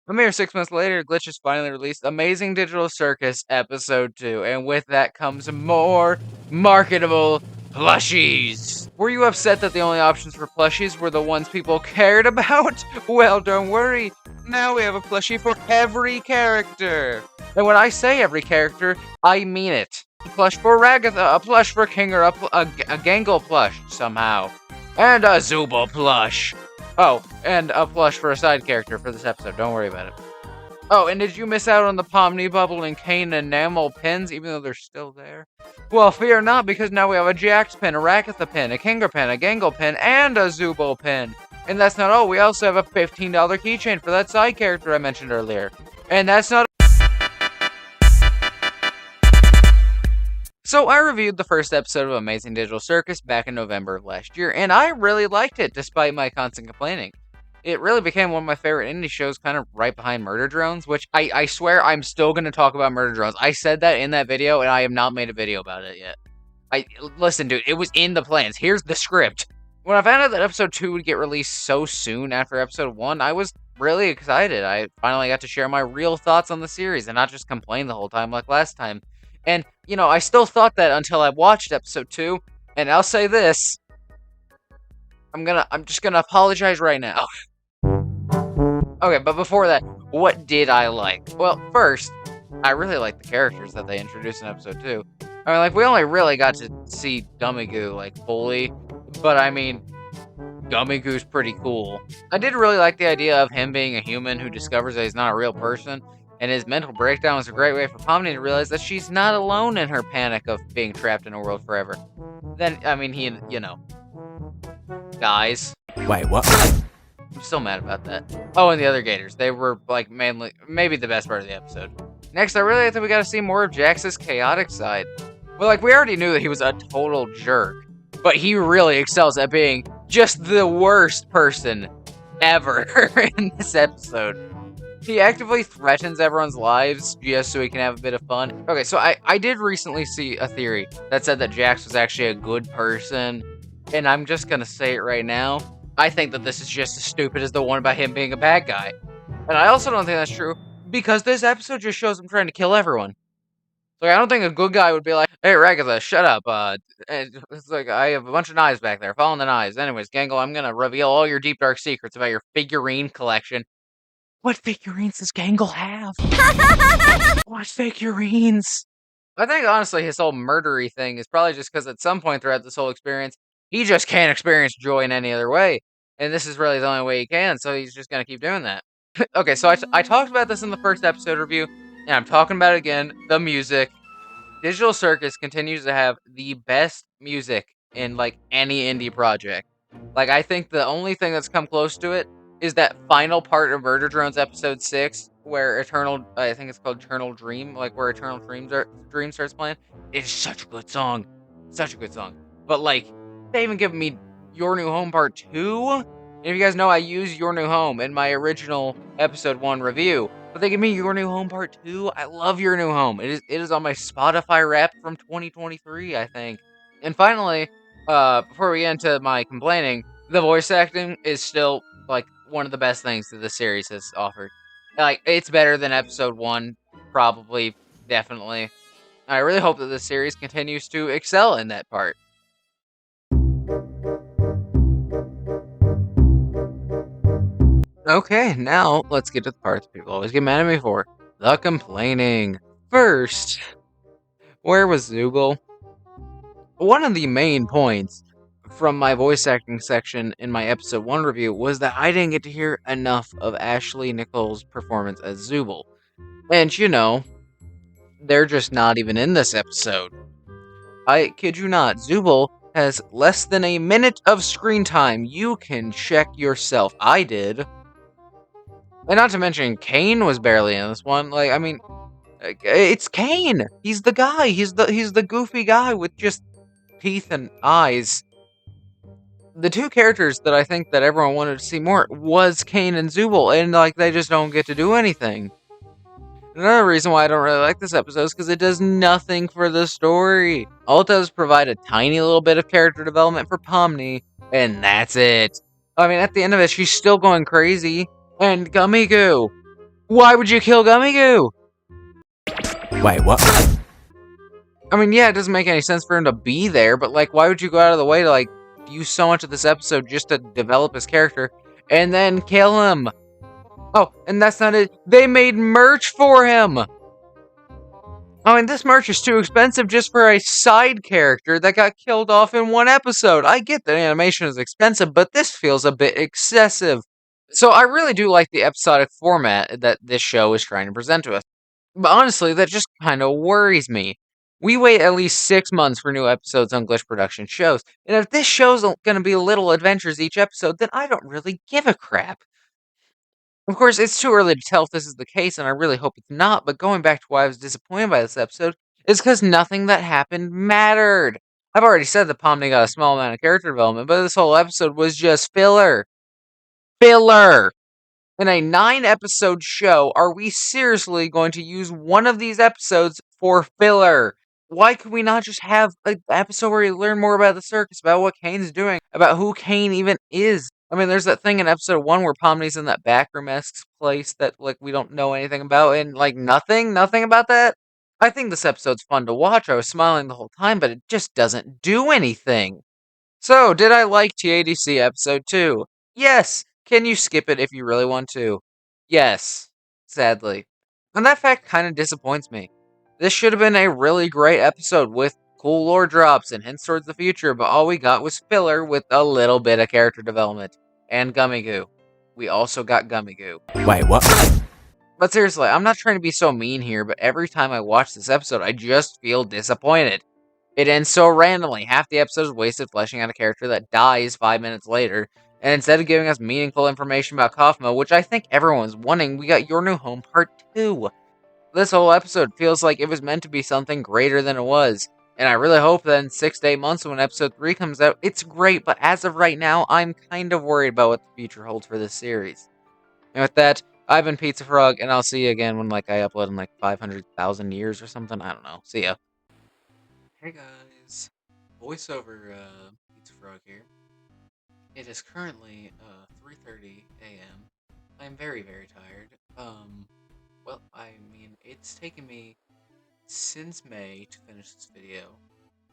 A mere 6 months later, Glitch has finally released Amazing Digital Circus Episode 2, and with that comes more marketable plushies. Were you upset that the only options for plushies were the ones people cared about? Well, don't worry. Now we have a plushie for every character. And when I say every character, I mean it. A plush for Ragatha, a plush for Kinger, a Gangle plush, somehow. And a Zooble plush. Oh, and a plush for a side character for this episode. Don't worry about it. Oh, and did you miss out on the Pomni Bubble and Kane enamel pins, even though they're still there? Well, fear not, because now we have a Jax pin, a Ragatha pin, a Kinger pin, a Gangle pin, and a Zooble pin. And that's not all. We also have a $15 keychain for that side character I mentioned earlier. And that's not. So I reviewed the first episode of Amazing Digital Circus back in November of last year, and I really liked it, despite my constant complaining. It really became one of my favorite indie shows, kind of right behind Murder Drones, which I swear I'm still going to talk about Murder Drones. I said that in that video, and I have not made a video about it yet. Listen, dude, it was in the plans. Here's the script. When I found out that episode 2 would get released so soon after episode 1, I was really excited. I finally got to share my real thoughts on the series, and not just complain the whole time like last time. And, you know, I still thought that until I watched episode 2, and I'll say this. I'm just gonna apologize right now. Okay, but before that, what did I like? Well, first, I really like the characters that they introduced in episode 2. I mean, like, we only really got to see Gummy Goo, like, fully, but I mean, Gummy Goo's pretty cool. I did really like the idea of him being a human who discovers that he's not a real person, and his mental breakdown was a great way for Pomni to realize that she's not alone in her panic of being trapped in a world forever. Then, I mean, he, you know, dies. Wait, what? I'm still mad about that. Oh, and the other Gators. They were, like, maybe the best part of the episode. Next, I really think we got to see more of Jax's chaotic side. Well, like, we already knew that he was a total jerk, but he really excels at being just the worst person ever in this episode. He actively threatens everyone's lives just so he can have a bit of fun. Okay, so I did recently see a theory that said that Jax was actually a good person, and I'm just gonna say it right now. I think that this is just as stupid as the one about him being a bad guy. And I also don't think that's true, because this episode just shows him trying to kill everyone. Like, I don't think a good guy would be like, hey, Ragatha, shut up. It's like, I have a bunch of knives back there. Follow the knives. Anyways, Gangle, I'm gonna reveal all your deep, dark secrets about your figurine collection. What figurines does Gangle have? What figurines? I think, honestly, his whole murdery thing is probably just because at some point throughout this whole experience, he just can't experience joy in any other way. And this is really the only way he can, so he's just gonna keep doing that. Okay, so I talked about this in the first episode review, and I'm talking about it again. The music. Digital Circus continues to have the best music in, like, any indie project. Like, I think the only thing that's come close to it is that final part of Murder Drones episode 6, where I think it's called Eternal Dream, like, where Eternal Dream starts playing. It's such a good song. Such a good song. But, like, they even give me Your New Home Part 2? And if you guys know, I use Your New Home in my original episode 1 review. But they give me Your New Home Part 2. I love Your New Home. It is on my Spotify Wrapped from 2023, I think. And finally, before we get into my complaining, the voice acting is still, like, one of the best things that the series has offered. Like, it's better than episode 1, probably, definitely. I really hope that this series continues to excel in that part. Okay, now let's get to the parts people always get mad at me for. The complaining. First, where was Zooble? One of the main points from my voice acting section in my episode 1 review was that I didn't get to hear enough of Ashley Nichols' performance as Zooble. And you know, they're just not even in this episode. I kid you not, Zooble has less than a minute of screen time. You can check yourself. I did. And not to mention, Kane was barely in this one. Like, I mean, it's Kane. He's the guy. He's the goofy guy with just teeth and eyes. The two characters that I think that everyone wanted to see more was Kane and Zooble, and like they just don't get to do anything. Another reason why I don't really like this episode is because it does nothing for the story. All it does is provide a tiny little bit of character development for Pomni, and that's it. I mean, at the end of it, she's still going crazy. And Gummy Goo. Why would you kill Gummy Goo? Wait, what? I mean, yeah, it doesn't make any sense for him to be there, but, like, why would you go out of the way to, like, use so much of this episode just to develop his character and then kill him? Oh, and that's not it. They made merch for him! I mean, this merch is too expensive just for a side character that got killed off in one episode. I get that animation is expensive, but this feels a bit excessive. So I really do like the episodic format that this show is trying to present to us. But honestly, that just kind of worries me. We wait at least 6 months for new episodes on Glitch Production shows, and if this show's going to be little adventures each episode, then I don't really give a crap. Of course, it's too early to tell if this is the case, and I really hope it's not, but going back to why I was disappointed by this episode is because nothing that happened mattered. I've already said that Pomni got a small amount of character development, but this whole episode was just filler. Filler! In a 9-episode show, are we seriously going to use one of these episodes for filler? Why could we not just have an episode where you learn more about the circus, about what Kane's doing, about who Kane even is? I mean, there's that thing in episode 1 where Pomni's in that backroom-esque place that, like, we don't know anything about, and, like, nothing about that? I think this episode's fun to watch. I was smiling the whole time, but it just doesn't do anything. So, did I like TADC episode 2? Yes! Can you skip it if you really want to? Yes. Sadly. And that fact kind of disappoints me. This should have been a really great episode with cool lore drops and hints towards the future, but all we got was filler with a little bit of character development. And Gummy Goo. We also got Gummy Goo. Wait, what? But seriously, I'm not trying to be so mean here, but every time I watch this episode, I just feel disappointed. It ends so randomly. Half the episode is wasted fleshing out a character that dies 5 minutes later, and instead of giving us meaningful information about Kaufmo, which I think everyone's wanting, we got Your New Home Part 2. This whole episode feels like it was meant to be something greater than it was, and I really hope that in 6 to 8 months when episode 3 comes out, it's great, but as of right now, I'm kind of worried about what the future holds for this series. And with that, I've been PizzaFrog, and I'll see you again when, like, I upload in, like, 500,000 years or something. I don't know. See ya. Hey guys, voiceover PizzaFrog here. It is currently 3:30 a.m. I'm very tired. Well, I mean, it's taken me since May to finish this video,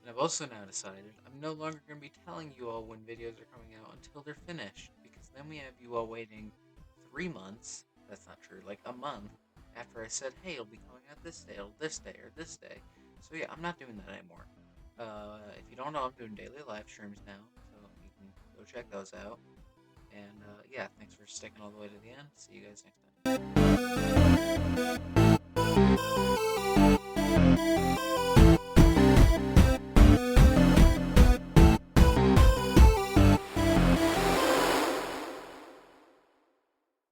and I've also now decided I'm no longer going to be telling you all when videos are coming out until they're finished, because then we have you all waiting 3 months. That's not true, like a month after I said, hey, it'll be coming out this day, or this day, or this day. So yeah, I'm not doing that anymore. If you don't know, I'm doing daily live streams now, so you can go check those out. And yeah, thanks for sticking all the way to the end. See you guys next time.